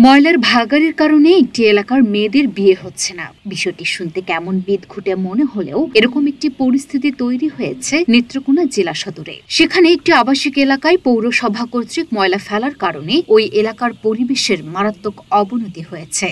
ময়লার ভাগাড়ের কারণে একটি এলাকার মেয়েদের বিয়ে হচ্ছে না। বিষয়টি শুনতে কেমন বিদঘুটে মনে হলেও এরকম একটি পরিস্থিতি তৈরি হয়েছে নেত্রকোনা জেলা সদরে। সেখানে একটি আবাসিক এলাকায় পৌরসভা কর্তৃক ময়লা ফেলার কারণে ওই এলাকার পরিবেশের মারাত্মক অবনতি হয়েছে।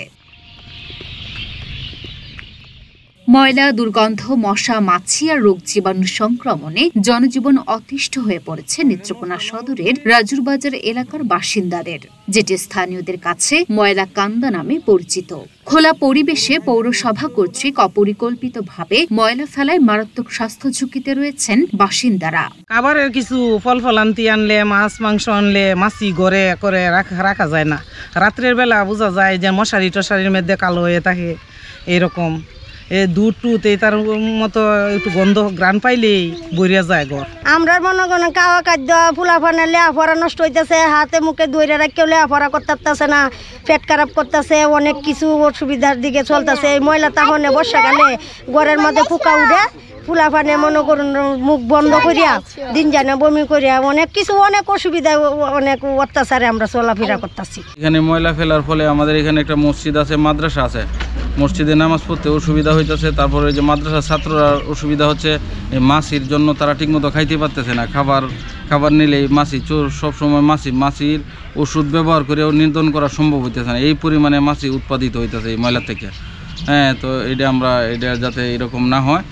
ময়লা, দুর্গন্ধ, মশা, মাছি আর রোগ জীবাণু সংক্রমণে জনজীবন অতিষ্ঠ হয়ে পড়েছে নেত্রকোনা সদরের রাজুরবাজার এলাকার বাসিন্দাদের, যেটি স্থানীয়দের কাছে ময়লা কান্দা নামে পরিচিত। খোলা পরিবেশে পৌরসভা কর্তৃক অপরিকল্পিতভাবে ময়লা ফেলায় মারাত্মক স্বাস্থ্য ঝুঁকিতে রয়েছেন বাসিন্দারা। খাবারের কিছু ফল ফলান্তি আনলে, মাছ মাংস আনলে মাছি ঘরে করে রাখা যায় না। রাত্রের বেলা বোঝা যায় যে মশারি টশারির মধ্যে কালো হয়ে থাকে। এরকম দুধ টুতে তার মতো একটু গন্ধ গ্রান পাইলেই বইরা যায় ঘর। আমরা মনে করেন খাওয়া খাদ্য ফুলাফানা লেয়াফড়া নষ্ট হইতেছে, হাতে মুখে ধরে রাখলেও লেয়াফড়া করতেছে না, পেট খারাপ করতেছে, অনেক কিছু অসুবিধার দিকে চলতেছে। এই ময়লা তাহলে বর্ষাকালে ঘরের মধ্যে পোকা উঠে ফুলাফানে মনে করুন মুখ বন্ধ করিয়া দিন যায় না, বমি করিয়া অনেক কিছু অনেক অসুবিধা, অনেক অত্যাচারে আমরা চলাফেরা করতেছি। এখানে ময়লা ফেলার ফলে আমাদের এখানে একটা মসজিদ আছে, মাদ্রাসা আছে, মসজিদে নামাজ পড়তে অসুবিধা হইতেছে। তারপরে যে মাদ্রাসার ছাত্ররা অসুবিধা হচ্ছে, এই মাছির জন্য তারা ঠিকমতো খাইতে পারতেছে না। খাবার নিলেই মাছি, সবসময় মাছির ওষুধ ব্যবহার করেও নিয়ন্ত্রণ করা সম্ভব হইতেছে না। এই পরিমাণে মাছি উৎপাদিত হইতেছে এই ময়লা থেকে। তো এটা যাতে এরকম না হয়,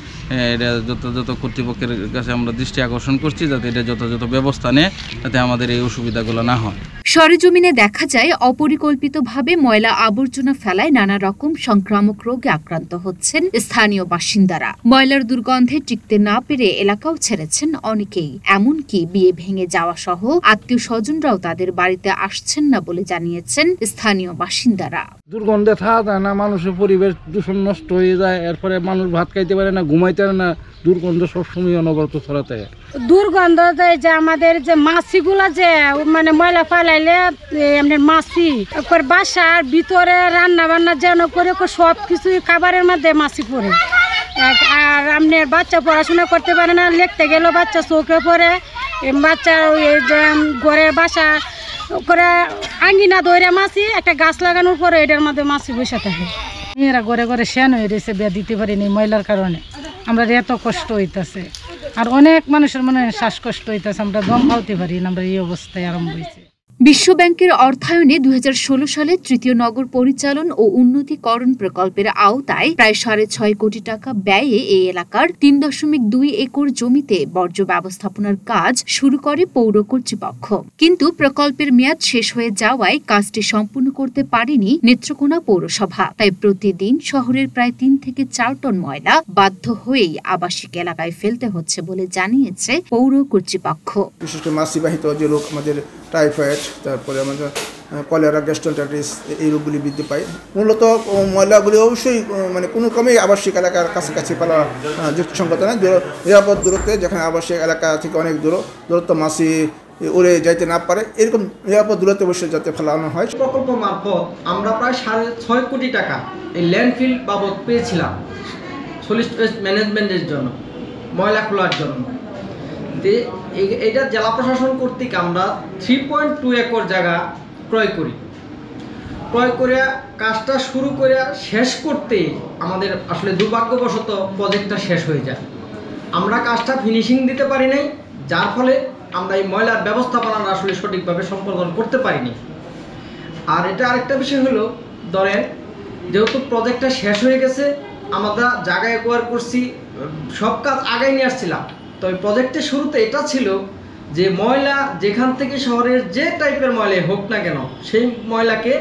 এটা যথাযথ কর্তৃপক্ষের কাছে আমরা দৃষ্টি আকর্ষণ করছি, যাতে এটা যথাযথ ব্যবস্থা নেয়, যাতে আমাদের এই অসুবিধাগুলো না হয়। সরেজমিনে দেখা যায় অপরিকল্পিতভাবে ময়লা আবর্জনা ফেলায় নানা রকম সংক্রামক রোগে আক্রান্ত হচ্ছেন স্থানীয় বাসিন্দারা। ময়লার দুর্গন্ধে টিকতে না পেরে এলাকাও ছেড়েছেন অনেকেই। এমনকি বিয়ে ভেঙে যাওয়া সহ আত্মীয় স্বজনরাও তাদের বাড়িতে আসছেন না বলে জানিয়েছেন স্থানীয় বাসিন্দারা। দুর্গন্ধে থাকা যায় না, মানুষের পরিবেশ দূষণ নষ্ট হয়ে যায়, এরপরে মানুষ ভাত খাইতে পারে না, ঘুমাইতে পারে না, দুর্গন্ধ সবসময় অনবরত ছড়াতে। দুর্গন্ধ যে আমাদের যে মাছিগুলা যে মানে ময়লা ফেলাইলে আমাদের মাছি বাসার ভিতরে রান্না বান্না যেন করে সব কিছু খাবারের মধ্যে মাছি পড়ে। আর আপনার বাচ্চা পড়াশোনা করতে পারে না, লিখতে গেলেও বাচ্চা চোখে পড়ে, বাচ্চা যে ঘরে বাসা করে আঙ্গিনা দৌড়ে মাছি, একটা গাছ লাগানোর পরে এটার মধ্যে মাছি বসে থাকে। মেয়েরা ঘরে ঘরে শ্যান হয়ে রয়েছে, বিয়া দিতে পারিনি ময়লার কারণে। আমরা এত কষ্ট হইতেছে, আর অনেক মানুষের মনে শ্বাসকষ্ট হইতেছে, আমরা দম খাওয়াতে পারি না, আমরা এই অবস্থায় আরম্ভ হয়েছে। বিশ্ব ব্যাংকের অর্থায়নে 2016 সালে তৃতীয় নগর পরিচালন ও উন্নতিকরণ প্রকল্পের আওতায় প্রায় 6.5 কোটি টাকা ব্যয়ে এই এলাকার 3.2 একর জমিতে বর্জ্য ব্যবস্থাপনার কাজ শুরু করে পৌর কর্তৃপক্ষ। কিন্তু প্রকল্পের মেয়াদ শেষ হয়ে যাওয়ায় কাজটি সম্পূর্ণ করতে পারেনি নেত্রকোনা পৌরসভা। তাই প্রতিদিন শহরের প্রায় 3 থেকে 4 টন ময়লা বাধ্য হয়েই আবাসিক এলাকায় ফেলতে হচ্ছে বলে জানিয়েছে পৌর কর্তৃপক্ষ। বিশেষ করে মাছিবাহিত যে রোগ, আমাদের টাইফয়েড, তারপরে আমাদের কলেরা, গ্যাস্ট্রোএন্টারাইটিস, এই রোগগুলি বৃদ্ধি পায়। মূলত ময়লাগুলি অবশ্যই মানে কোনো ক্রমেই আবাসিক এলাকার কাছাকাছি ফেলা যুক্তিসঙ্গত নয়। নিরাপদ দূরত্বে, যেখানে আবাসিক এলাকা থেকে অনেক দূরত্ব মাছি উড়ে যাইতে না পারে, এরকম নিরাপদ দূরত্বে অবশ্যই যাতে ফেলানো হয়। প্রকল্প মারফত আমরা প্রায় 6.5 কোটি টাকা এই ল্যান্ডফিল বাবদ পেয়েছিলাম সলিড ওয়েস্ট ম্যানেজমেন্টের জন্য, ময়লা খোলার জন্য। এটা জেলা প্রশাসন কর্তৃক আমরা 3.2 একর জায়গা ক্রয় করে কাজটা শুরু করে শেষ করতে আমাদের আসলে দুর্ভাগ্যবশত প্রজেক্টটা শেষ হয়ে যায়। আমরা কাজটা ফিনিশিং দিতে পারি নাই, যার ফলে আমরা এই ময়লার ব্যবস্থাপনাটা আসলে সঠিকভাবে সম্পাদন করতে পারিনি। আর এটা আরেকটা বিষয় হলো, ধরেন যেহেতু প্রজেক্টটা শেষ হয়ে গেছে, আমরা জায়গা অ্যাকোয়ার করছি, সব কাজ আগায় নিয়ে আসছিলাম। তো এই প্রজেক্টের শুরুতে এটা ছিল যে ময়লা যেখান থেকে শহরের যে টাইপের ময়লা হোক না কেন, সেই ময়লাকে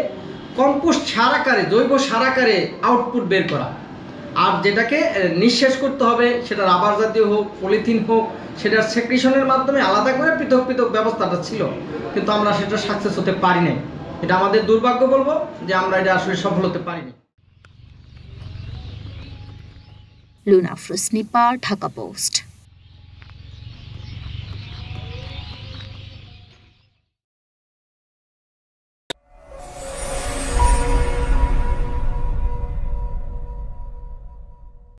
কম্পোস্ট সার আকারে, জৈব সার আকারে আউটপুট বের করা। আর যেটাকে নিঃশেষ করতে হবে, সেটা রাবার জাতীয় হোক, পলিথিন হোক, সেটার সেক্রেশনের মাধ্যমে আলাদা করে পৃথক ব্যবস্থাটা ছিল, কিন্তু আমরা সেটা সাকসেস হতে পারি নাই। এটা আমাদের দুর্ভাগ্য বলবো যে আমরা এটা আসলে সফল হতে পারিনি। লুনা আফরোজ নিপা, ঢাকা পোস্ট।